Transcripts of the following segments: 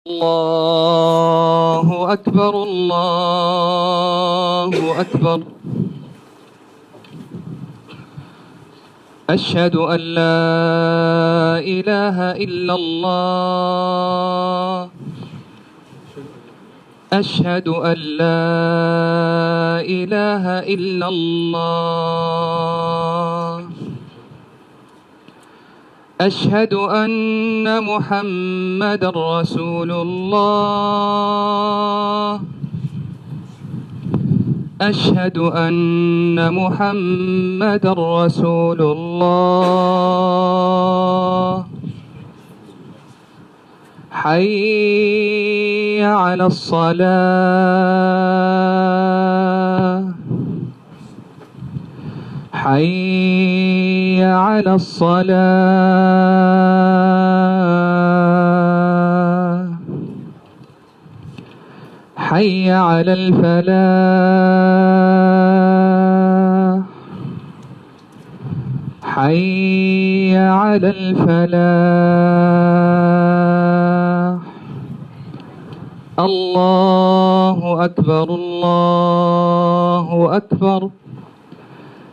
الله أكبر الله أكبر. أشهد أن لا إله إلا الله. أشهد أن لا إله إلا الله. أشهد أن محمدًا رسول الله. أشهد أن محمدًا رسول الله. حي على الصلاة. حي على الصلاة. حي على الفلاح. حي على الفلاح. الله أكبر الله أكبر.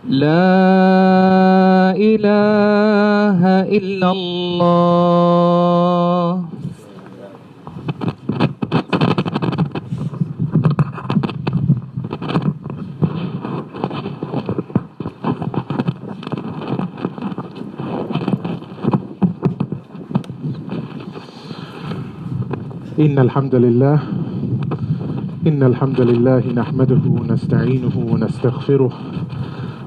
لا إله إلا الله. إن الحمد لله نحمده ونستعينه ونستغفره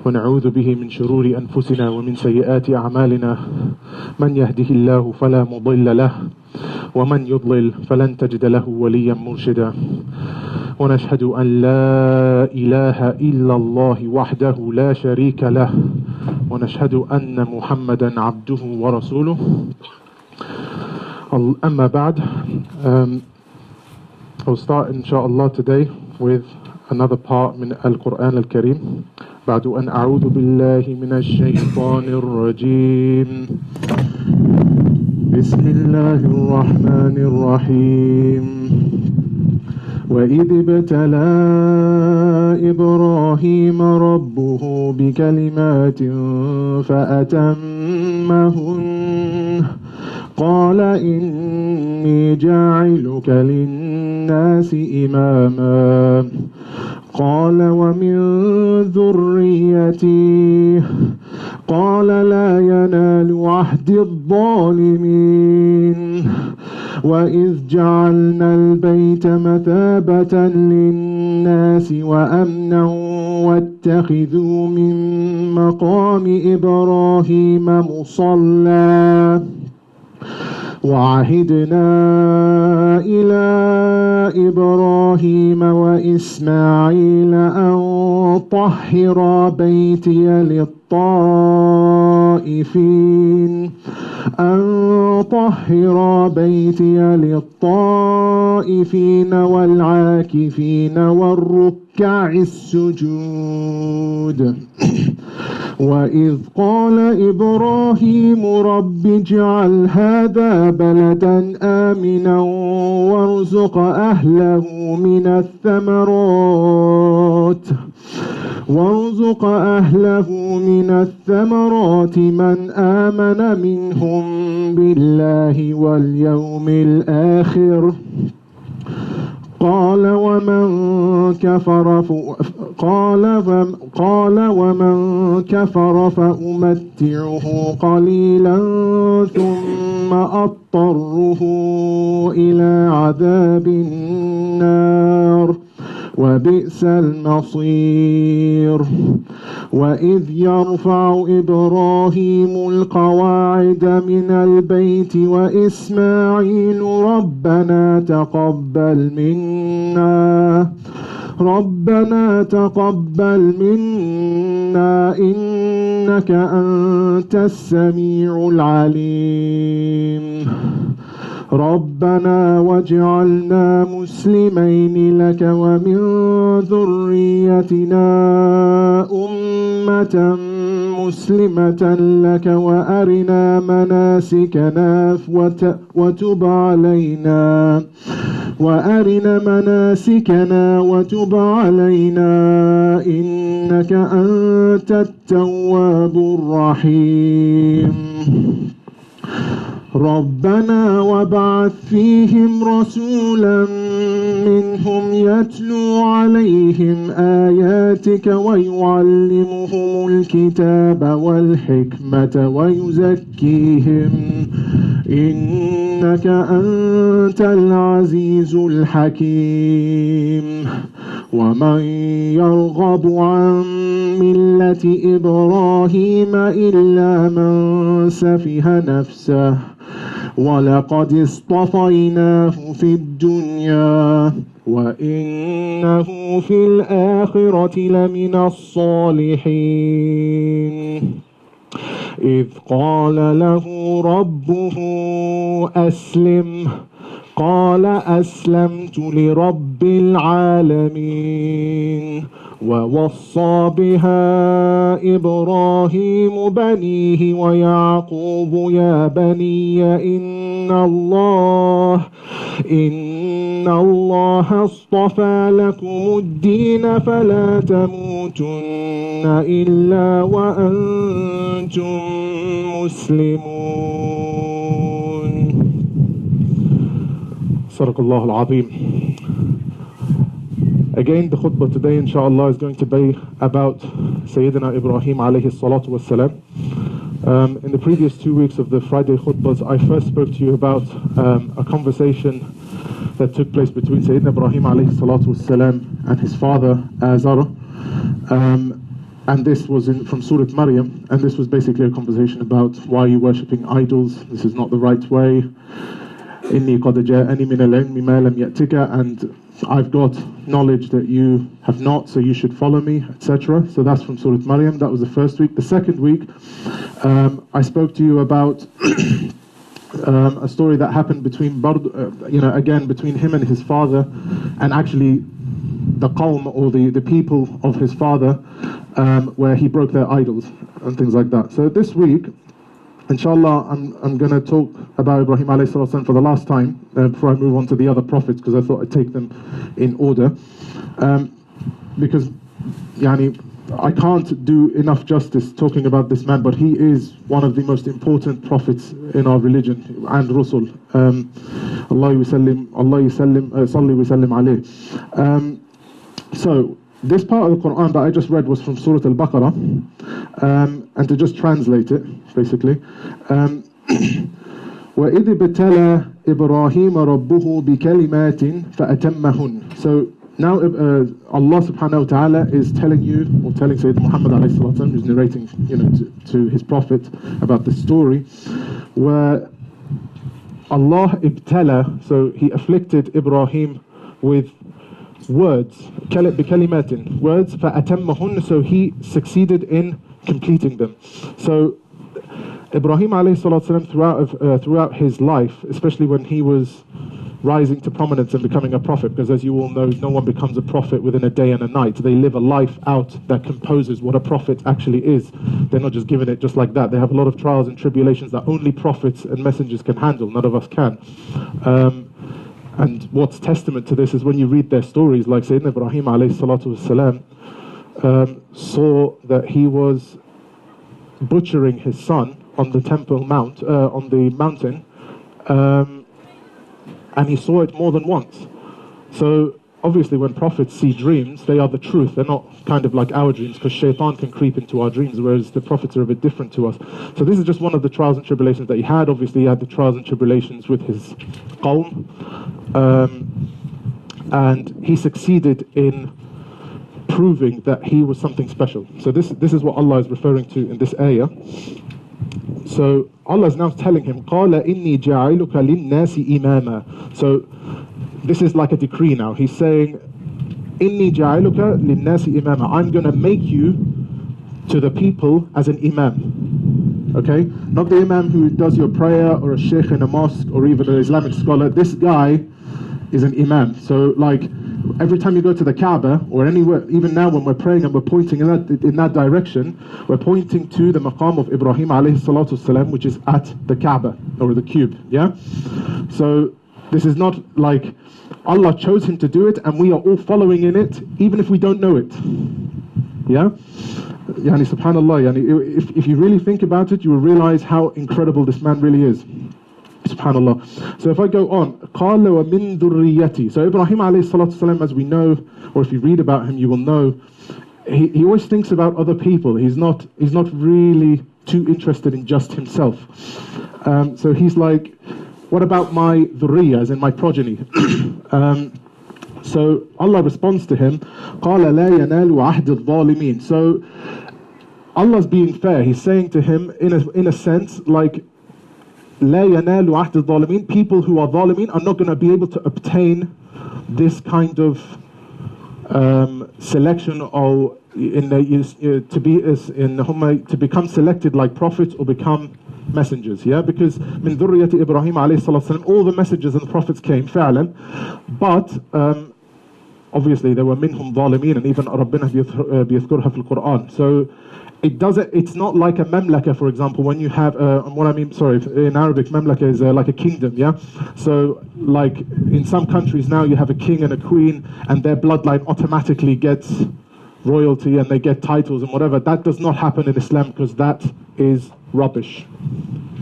ونعوذ به من شرور أنفسنا ومن سيئات أعمالنا. من يهده الله فلا مضل له ومن يضلل فلن تجد له وليا مرشدا. ونشهد أن لا إله إلا الله وحده لا شريك له ونشهد أن محمدا عبده ورسوله. أما بعد, I'll start inshallah today with another part من القرآن الكريم. بعد أن أعوذ بالله من الشيطان الرجيم. بسم الله الرحمن الرحيم. وإذ ابتلى إبراهيم ربه بكلمات فأتمهن قال إني جاعلك للناس إماما قال ومن ذريتي قال لا ينال عهد الظالمين. وإذ جعلنا البيت مثابة للناس وأمنا واتخذوا من مقام إبراهيم مصلى وعهدنا إلى إبراهيم وإسماعيل أن طهرا بيتي للطائفين والعاكفين والركع السجود. وإذ قال إبراهيم رب اجعل هذا بلدا آمنا وارزق أهله من الثمرات من آمن منهم بالله واليوم الآخر قال ومن كفر فأمتعه قليلا ثم أضطره إلى عذاب النار وبئس المصير. وإذ يرفع إبراهيم القواعد من البيت وإسماعيل ربنا تقبل منا إنك أنت السميع العليم. ربنا واجعلنا مسلمين لك ومن ذريتنا أمة مسلمة لك وأرنا مناسكنا وتب علينا وتب علينا إنك أنت التواب الرحيم ربنا وابعث فيهم رسولا منهم يتلو عليهم آياتك ويعلمهم الكتاب والحكمة ويزكيهم إنك أنت العزيز الحكيم ومن يرغب عن ملة إبراهيم إلا من سفه نفسه ولقد اصطفيناه في الدنيا وإنه في الآخرة لمن الصالحين إذ قال له ربه أسلم قال أسلمت لرب العالمين ووصى بها إبراهيم بنيه ويعقوب يا بني إن الله اصطفى لكم الدين فلا تموتن إلا وأنتم مسلمون. صدق الله العظيم. Again, the khutbah today, inshallah, is going to be about Sayyidina Ibrahim alayhi salatu wassalam. In the previous 2 weeks of the Friday khutbahs, I first spoke to you about a conversation that took place between Sayyidina Ibrahim alayhi salatu wassalam and his father Azar. And this was from Surah Maryam, and this was basically a conversation about why you're worshipping idols, this is not the right way. إِنِّي قَدْ جَاءَنِي مِنَ الْعِلْمِ مَا لَمْ يَأْتِكَ, and I've got knowledge that you have not, so you should follow me, etc. So that's from Surah Maryam. That was the first week. The second week, I spoke to you about a story that happened between between him and his father, and actually the qawm, or the people of his father, where he broke their idols and things like that. So this week, inshallah, I'm going to talk about Ibrahim alayhi salatu for the last time before I move on to the other prophets, because I thought I'd take them in order. Because I can't do enough justice talking about this man, but he is one of the most important prophets in our religion and Rusul. Allah yusallim, salli wa sallim alayh. So, this part of the Quran that I just read was from Surah Al-Baqarah, and to just translate it, basically, وَإِذِ ابْتَلَى إِبْرَاهِيمَ رَبُّهُ بِكَلِمَاتٍ فَأَتَمَّهُنْ. So now Allah subhanahu wa ta'ala is telling you, or telling Sayyidina Muhammad alayhi salatu, who's narrating to his prophet about this story, where Allah ibtala, so he afflicted Ibrahim with words, بِكَلِمَاتٍ, words, فَأَتَمَّهُنْ, so he succeeded in completing them. So Ibrahim alayhi salatu throughout his life, especially when he was rising to prominence and becoming a prophet, because as you all know, no one becomes a prophet within a day and a night. They live a life out that composes what a prophet actually is. They're not just given it just like that. They have a lot of trials and tribulations that only prophets and messengers can handle. None of us can. And what's testament to this is when you read their stories, like Sayyidina Ibrahim alayhi salatu wasalam saw that he was butchering his son on the Temple Mount, on the mountain, and he saw it more than once. So obviously when prophets see dreams, they are the truth. They're not kind of like our dreams, because shaitan can creep into our dreams, whereas the prophets are a bit different to us. So this is just one of the trials and tribulations that he had. Obviously he had the trials and tribulations with his qawm, and he succeeded in proving that he was something special. So this is what Allah is referring to in this ayah. So Allah is now telling him, قَالَ إِنِّي جَعِلُكَ لِلنَّاسِ إِمَامًا. So this is like a decree now. He's saying, إِنِّي جَعِلُكَ لِلنَّاسِ إِمَامًا. I'm going to make you to the people as an imam. Okay? Not the imam who does your prayer, or a sheikh in a mosque, or even an Islamic scholar. This guy is an imam. So like every time you go to the Kaaba or anywhere, even now when we're praying and we're pointing in that direction, we're pointing to the maqam of Ibrahim alayhi salatu wasalam, which is at the Kaaba or the cube. Yeah. So this is not like Allah chose him to do it and we are all following in it, even if we don't know it. Yeah. Yani subhanallah. Yani if you really think about it, you will realize how incredible this man really is. Subhanallah. So if I go on, قَالَ وَمِن ذُرِّيَّتِي. So Ibrahim alayhi salatu wasalam, as we know, or if you read about him, you will know, he always thinks about other people. He's not really too interested in just himself. So he's like, what about my dhurriya, as in my progeny? So Allah responds to him, قَالَ لَا يَنَالُ عَهْدِ الظَّالِمِينَ. So Allah's being fair. He's saying to him, in a sense, like, لا ينال عهد الظالمين, people who are zalimin are not going to be able to obtain this kind of selection or to become selected like prophets or become messengers. Yeah, because min dhurriyyati Ibrahim alayhi salatu wasalam, all the messages and the prophets came fa'lan, but obviously there were minhum zalimin, and even Rabbina biyadhkurha fil Quran. So it's not like a mamlaka, for example, when you have, in Arabic, mamlaka is like a kingdom, yeah? So, like, in some countries now you have a king and a queen, and their bloodline automatically gets royalty and they get titles and whatever. That does not happen in Islam, because that is rubbish.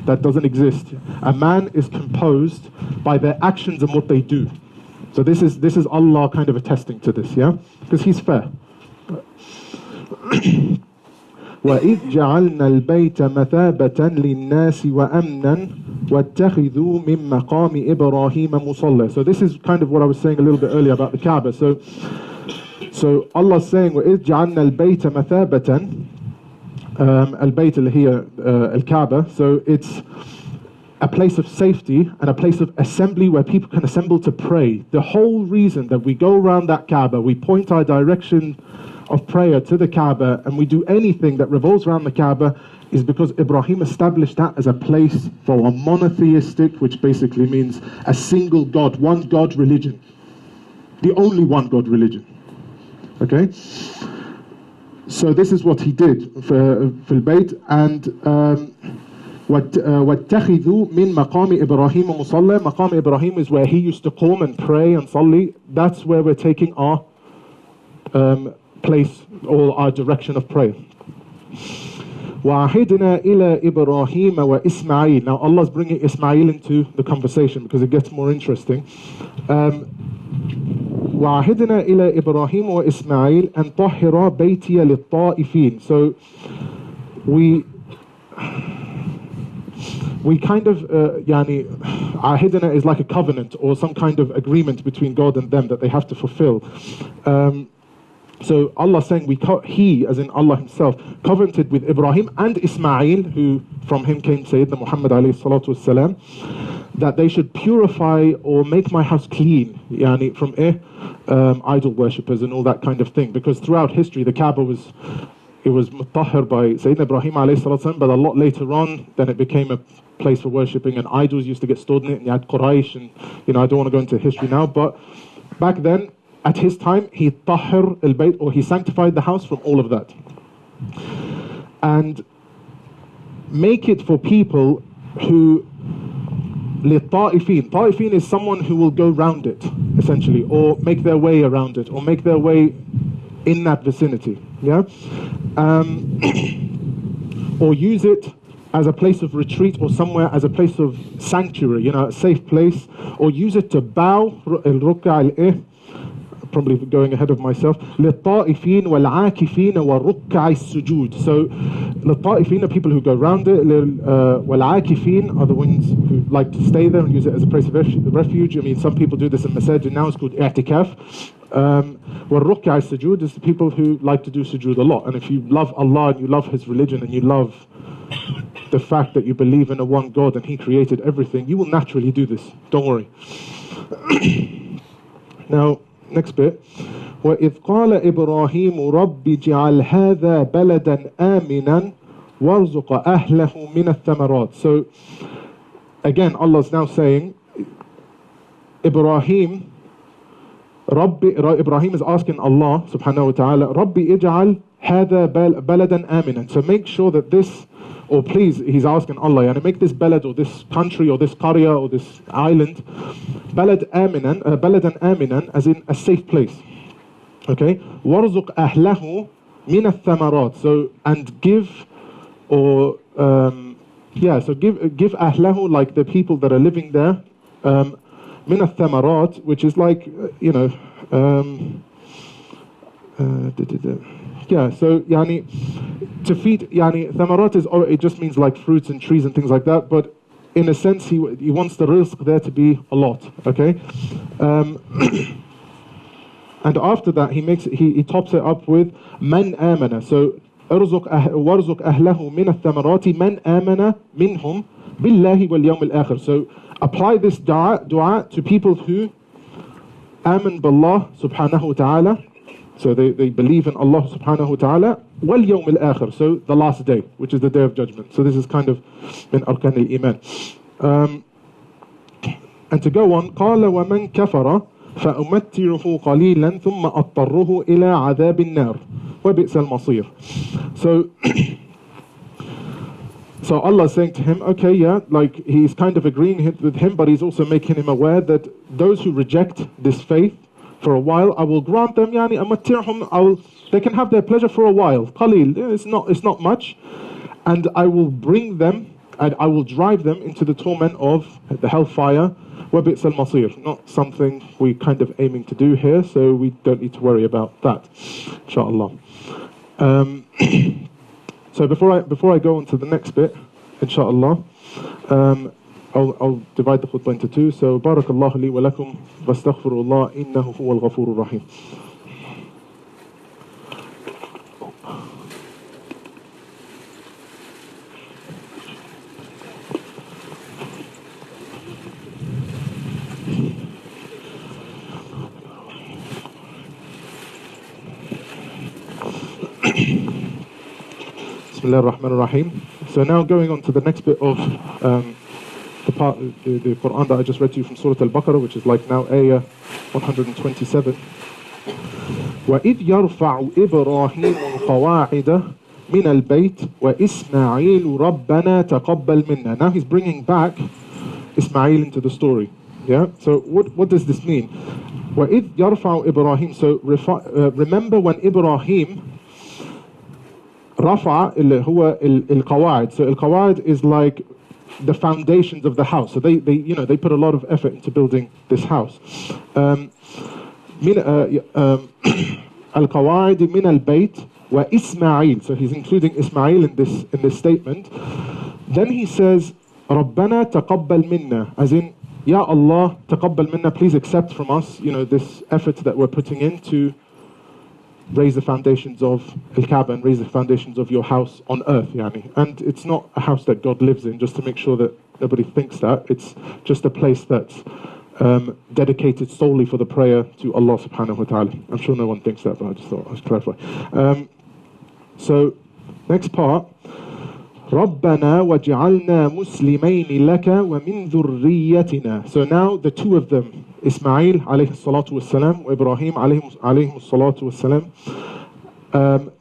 That doesn't exist. A man is composed by their actions and what they do. So this is Allah kind of attesting to this, yeah? Because He's fair. وَإِذْ جَعَلْنَا الْبَيْتَ مَثَابَةً لِلنَّاسِ وَأَمْنًا وَاتَّخِذُوا مِن مَّقَامِ إِبْرَاهِيمَ مُصَلًّى. So this is kind of what I was saying a little bit earlier about the Kaaba. So Allah's saying, وَإِذْ جَعَلْنَا الْبَيْتَ مَثَابَةً, البيت اللي هي الكعبة. So it's a place of safety and a place of assembly where people can assemble to pray. The whole reason that we go around that Kaaba, we point our direction of prayer to the Kaaba, and we do anything that revolves around the Kaaba, is because Ibrahim established that as a place for a monotheistic, which basically means a single God, one God religion. The only one God religion. Okay? So this is what he did for Bayt, and وَاتَّخِذُوا مِن مَقَامِ إِبْرَاهِيمَ مُصَلًّى. Maqam Ibrahim is where he used to come and pray and salli. That's where we're taking our place or our direction of prayer. وَعَهِدْنَا إِلَى إِبْرَاهِيمَ وَإِسْمَعِيلَ. Now Allah's bringing Ismail into the conversation because it gets more interesting. وَعَهِدْنَا إِلَى إِبْرَاهِيمَ وَإِسْمَعِيلَ أَن طَهِّرَ بَيْتِيَ لِلطَّائِفِينَ. So we kind of, ahidana is like a covenant or some kind of agreement between God and them that they have to fulfill. So Allah saying, He, as in Allah Himself, covenanted with Ibrahim and Ismail, who from him came Sayyidina Muhammad alayhi salatu wasalam, that they should purify or make my house clean, from idol worshippers and all that kind of thing. Because throughout history, the Kaaba was mutahhar by Sayyidina Ibrahim alayhi salatu wasalam, but a lot later on, then it became a place for worshipping, and idols used to get stored in it, and you had Quraysh, and I don't want to go into history now, but back then, at his time, he tahhir al-bayt, or he sanctified the house from all of that. And make it for people who, لِلطَّائِفِينَ. Ta'ifin is someone who will go round it, essentially, or make their way around it, or make their way in that vicinity, yeah? Or use it as a place of retreat, or somewhere as a place of sanctuary, a safe place, or use it to bow, al-ruk'a al-eh, probably going ahead of myself, لِلطَّائِفِينَ وَالْعَاكِفِينَ وَالرُّكَّعِ السُّجُودِ. So, لِلطَّائِفِينَ are people who go around it, وَالْعَاكِفِينَ are the ones who like to stay there and use it as a place of refuge. I mean, some people do this in masajid now, it's called i'tikaf. وَالرُّكَّعِ السُّجُودِ is the people who like to do sujood a lot. And if you love Allah and you love His religion and you love the fact that you believe in a one God and He created everything, you will naturally do this. Don't worry. Now, next bit. وَإِذْ قَالَ إِبْرَاهِيمُ رَبِّ جَعَلْ هَذَا بَلَدًا آمِنًا وَارْزُقَ أَهْلَهُ مِنَ الثَّمَرَاتِ. So, again, Allah's now saying, Ibrahim Ibrahim is asking Allah subhanahu wa ta'ala, Rabbi ij'al hadha baladan aminan. So make sure that this, or please, he's asking Allah, yani make this balad or this country or this qarya or this island, baladan aminan, as in a safe place. Okay? Warzuq ahlahu min ath-thamarat. So, and give, or, so give ahlahu, like the people that are living there, min ath-thamarat, which is like, so yani to feed, yani thamarat is, it just means like fruits and trees and things like that, but in a sense he wants the rizq there to be a lot, okay? And after that he tops it up with man amana. So warzuq ahlahu min ath-thamarati man amana minhum billahi wal yawm al-akhir. So apply this dua to people who aman billah subhanahu wa ta'ala. So they believe in Allah subhanahu wa ta'ala, wal yawm al-akhir, so the last day, which is the day of judgment. So this is kind of min arkan al-iman. And to go on, قال ومن كفر فأمتعه قليلا ثم أضطره إلى عذاب النار وبئس المصير. So Allah is saying to him, okay, yeah, like he's kind of agreeing with him, but he's also making him aware that those who reject this faith, for a while, I will grant them, they can have their pleasure for a while. Qalil, it's not much. And I will bring them, and I will drive them into the torment of the hellfire. وَبِئْسَ الْمَصِيرُ. Not something we're kind of aiming to do here, so we don't need to worry about that, inshallah. So before I go on to the next bit, inshallah, I'll divide the khutbah into two. So, barakallahu li wa lakum, wastaghfirullah, innahu huwal ghafurur rahim. Bismillah ar-Rahman ar-Rahim. So now going on to the next bit of the Quran that I just read to you from Surah Al-Baqarah, which is like now ayah 127. وَإِذْ يَرْفَعُ إِبْرَاهِيمُ الْقَوَاعِدَ مِنَ الْبَيْتِ وَإِسْمَاعِيلُ رَبَّنَا تَقَبَّلْ مِنَّا. Now he's bringing back Ismail into the story. Yeah. So what does this mean? وَإِذْ يَرْفَعُ إِبْرَاهِيمُ. So remember when Ibrahim رفع اللي هو القواعد. So القواعد is like the foundations of the house. So they put a lot of effort into building this house. القواعد من البيت وإسماعيل. So he's including Ismail in this statement. Then he says ربنا تقبل منا, as in, Ya Allah, تقبل منا, please accept from us, this effort that we're putting in to raise the foundations of Al-Kaaba and raise the foundations of your house on earth, yani. And it's not a house that God lives in, just to make sure that nobody thinks that. It's just a place that's dedicated solely for the prayer to Allah subhanahu wa ta'ala. I'm sure no one thinks that, but I just thought I'd clarify. So, next part. رَبَّنَا وَجْعَلْنَا مُسْلِمَيْنِ لَكَ وَمِن ذُرِّيَّتِنَا. So now the two of them, Ismail alayhi salatu wassalam, or Ibrahim alayhi salatu wassalam,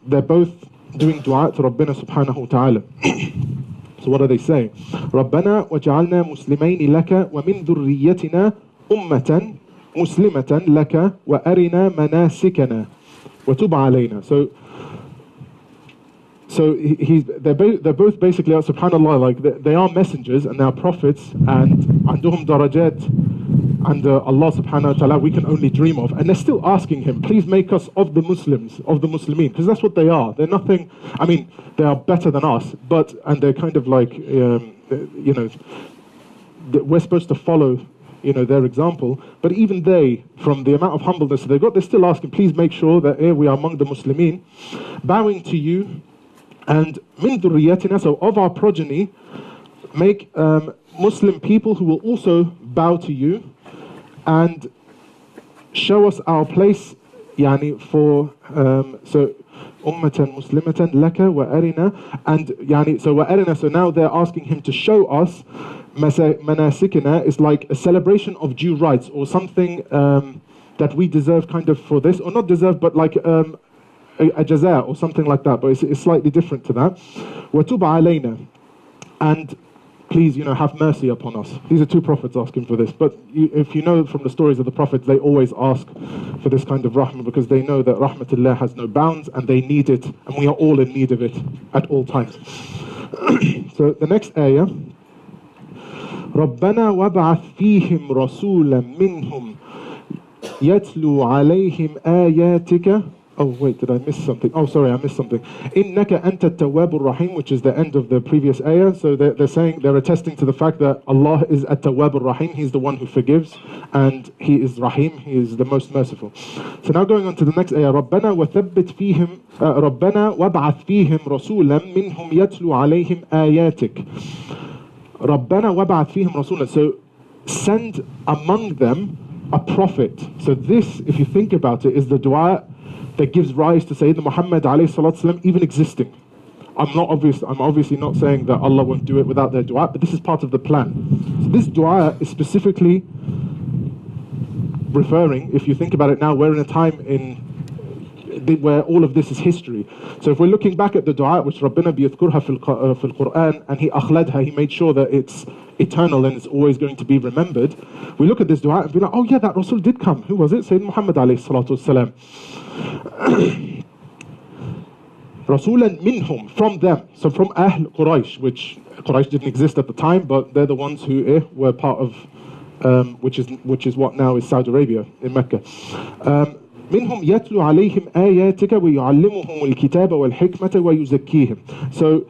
they're both doing dua to Rabbina subhanahu wa ta'ala. So what are they saying? رَبَّنَا وَجْعَلْنَا مُسْلِمَيْنِ لَكَ وَمِن ذُرِّيَّتِنَا أُمَّةً مُسْلِمَةً لَكَ وَأَرِنَا مَنَاسِكَنَا وَتُبْ عَلَيْنَا. So they're both basically, subhanallah, like they are messengers and they are prophets, and عندهم درجات and Allah subhanahu wa ta'ala we can only dream of, and they're still asking him, please make us of the Muslims, of the Muslimin, because that's what they are. They're nothing, I mean, they are better than us, and they're kind of like, we're supposed to follow their example, but even they, from the amount of humbleness they've got, they're still asking, please make sure that we are among the Muslimin, bowing to you. And min dhurriyatina, so of our progeny, make Muslim people who will also bow to you, and show us our place, yani for so ummatan muslimatan laka wa arina, and yani so wa arina. So now they're asking him to show us manasikina is like a celebration of due rights or something that we deserve kind of for this, or not deserve, but like a jaza or something like that, but it's slightly different to that. وَتُبْ عَلَيْنَا, and please, have mercy upon us. These are two prophets asking for this, but if you know from the stories of the prophets, they always ask for this kind of rahmah because they know that rahmatullah has no bounds and they need it, and we are all in need of it at all times. So the next ayah, رَبَّنَا وَابْعَثْ فِيهِمْ رَسُولًا مِّنْهُمْ يَتْلُو عَلَيْهِمْ آيَاتِكَ. Oh wait, did I miss something? Oh sorry, I missed something. إِنَّكَ أَنْتَ التَّوَّابُ الرَّحِيمُ, which is the end of the previous ayah. So they're attesting to the fact that Allah is at-Tawwab ar-Rahim. He's the one who forgives, and He is Rahim. He is the most merciful. So now going on to the next ayah, رَبَّنَا وَثَبِّتْ فِيهِمْ رَبَّنَا وَابْعَثْ فِيهِمْ رَسُولًا مِّنْهُمْ يَتْلُو عَلَيْهِمْ آيَاتِكَ. رَبَّنَا وَابْعَثْ فِيهِمْ رَسُولًا. So send among them a prophet. So this, if you think about it, is the dua that gives rise to Sayyidina Muhammad alayhi salatu wasalam even existing. I'm obviously not saying that Allah won't do it without their dua, but this is part of the plan. So this dua is specifically referring, if you think about it now, we're in a time where all of this is history. So if we're looking back at the dua, which Rabbina biyadhkurha fil Quran, and He akhladha, He made sure that it's eternal and it's always going to be remembered. We look at this dua and be like, oh yeah, that Rasul did come. Who was it? Sayyidina Muhammad alayhi salatu wasalam. Rasulan minhum, from them, so from Ahl Quraysh, which Quraysh didn't exist at the time, but they're the ones who were part of, which is what now is Saudi Arabia in Mecca. منهم يتلو عليهم آياتك ويعلمهم الكتاب والحكمة ويزكيهم. So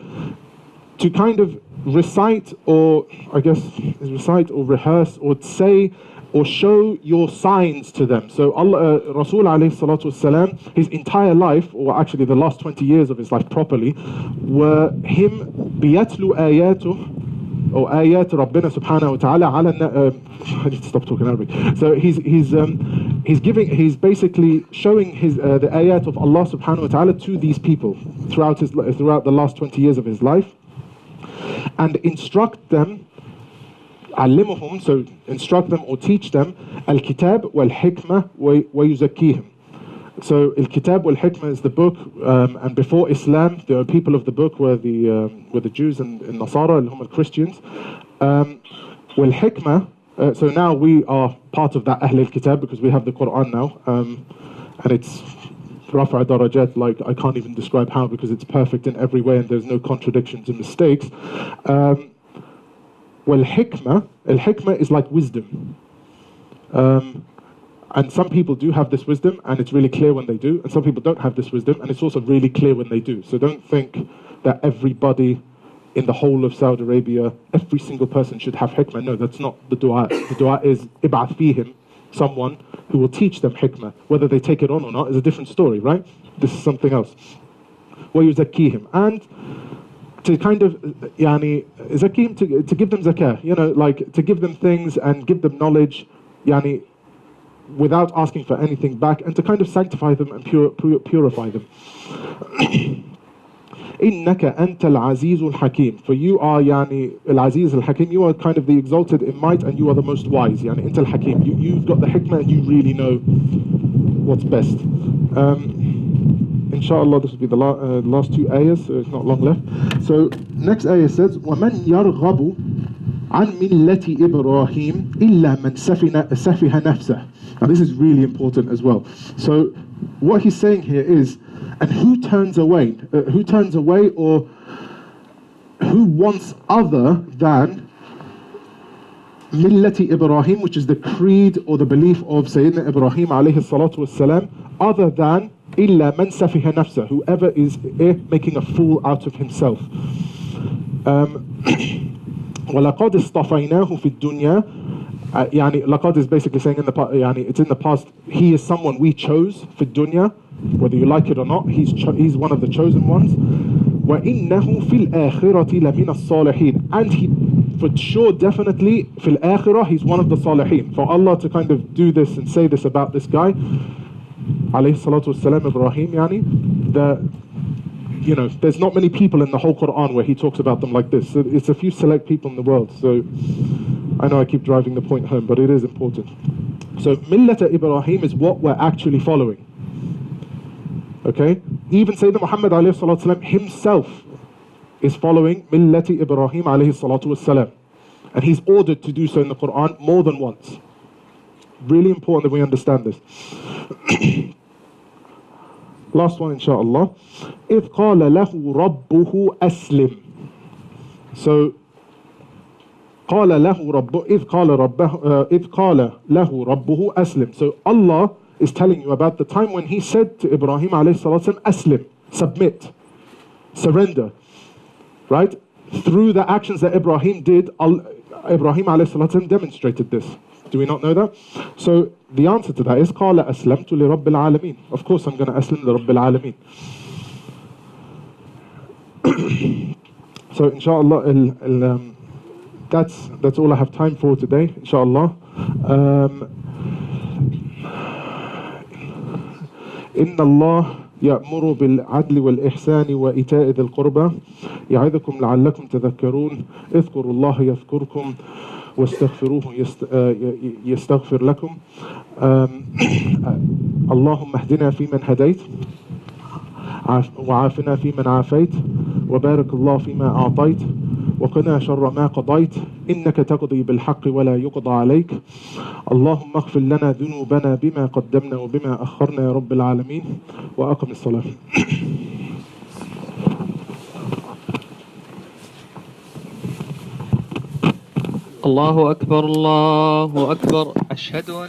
to kind of recite, or I guess recite or rehearse or say or show your signs to them. So Allah, Rasul alayhi salatu wasalam, his entire life, or actually the last 20 years of his life properly, were him biyatlu ayatuh, or ayat Rabbina subhanahu wa ta'ala ala, I need to stop talking Arabic. So he's basically showing the ayat of Allah subhanahu wa ta'ala to these people throughout the last 20 years of his life, and instruct them, علمهم, so instruct them or teach them, al-kitab wal-hikmah wa-yuzakkihim. So al-kitab wal-hikmah is the book, and before Islam, the people of the book were the Jews and Nasara, and the Christians. Wal-hikmah, so now we are part of that Ahl al-kitab because we have the Quran now, and it's Rafa' darajat, like I can't even describe how, because it's perfect in every way and there's no contradictions and mistakes. Well-hikmah, al-hikmah is like wisdom. And some people do have this wisdom and it's really clear when they do, and some people don't have this wisdom and it's also really clear when they do. So don't think that everybody in the whole of Saudi Arabia, every single person should have hikmah. No, that's not the dua. The dua is ib'ath fihim, someone who will teach them hikmah. Whether they take it on or not is a different story, right? This is something else. وَيُزَكِّيهِمْ, and to kind of, zakihim, to give them zakah, like to give them things and give them knowledge, without asking for anything back, and to kind of sanctify them and purify them. إِنَّكَ أَنْتَ الْعَزِيزُ الْحَكِيمُ, for you are al-Aziz al-Hakim, you are kind of the exalted in might and you are the most wise. أنت الحكيم, you've got the hikmah and you really know what's best. Inshallah, this will be the last two ayahs, so it's not long left. So next ayah says, وَمَنْ يَرْغَبُ عَنْ مِلَّةِ إِبْرَاهِيمَ إِلَّا مَنْ سَفِهَ نَفْسَهُ. Now this is really important as well. So what he's saying here is, and who turns away, or who wants other than Millati Ibrahim, which is the creed or the belief of Sayyidina Ibrahim alayhi salatu wassalam, other than illa man safiha nafsa, whoever is making a fool out of himself. وَلَقَدْ اصْطَفَيْنَاهُ فِي الدُّنْيَا. Laqad is basically saying it's in the past, he is someone we chose for dunya, whether you like it or not, he's one of the chosen ones. وَإِنَّهُ فِي الْآخِرَةِ لَمِنَ الصَّالِحِينَ, and he, for sure, definitely, fil akhirah, he's one of the salihin. For Allah to kind of do this and say this about this guy, alayhi salatu wassalam, Ibrahim, there's not many people in the whole Quran where he talks about them like this. So it's a few select people in the world. So I know I keep driving the point home, but it is important. So Millata Ibrahim is what we're actually following. Okay? Even Sayyidina Muhammad alayhi salatu wasalam himself is following Millati Ibrahim alayhi salatu wasalam. And he's ordered to do so in the Quran more than once. Really important that we understand this. Last one, inshallah. إِذْ قَالَ لَهُ رَبُّهُ أَسْلِمْ. So, قَالَ لَهُ رَبُّهُ إِذْ قَالَ لَهُ رَبُّهُ أَسْلِمْ. So Allah is telling you about the time when He said to Ibrahim alayhi salatu Aslim, submit, surrender, right? Through the actions that Ibrahim did, Ibrahim alayhi salatu demonstrated this. Do we not know that? So the answer to that is قَالَ أَسْلَمْتُ لِرَبِّ الْعَالَمِينَ. Of course I'm going to aslim لِرَبِّ الْعَالَمِينَ. So inshallah, that's all I have time for today, inshallah. إن الله يأمر بالعدل والإحسان وإيتاء ذي القربى يعظكم لعلكم تذكرون اذكروا الله يذكركم واستغفروه يستغفر لكم اللهم اهدنا فيمن هديت وعافنا فيمن عافيت وبارك الله فيما أعطيت وقنا شر ما قضيت إنك تقضي بالحق ولا يقضى عليك اللهم اغفر لنا ذنوبنا بما قدمنا وبما أخرنا يا رب العالمين وأقم الصلاة. الله أكبر الله أكبر أشهد أن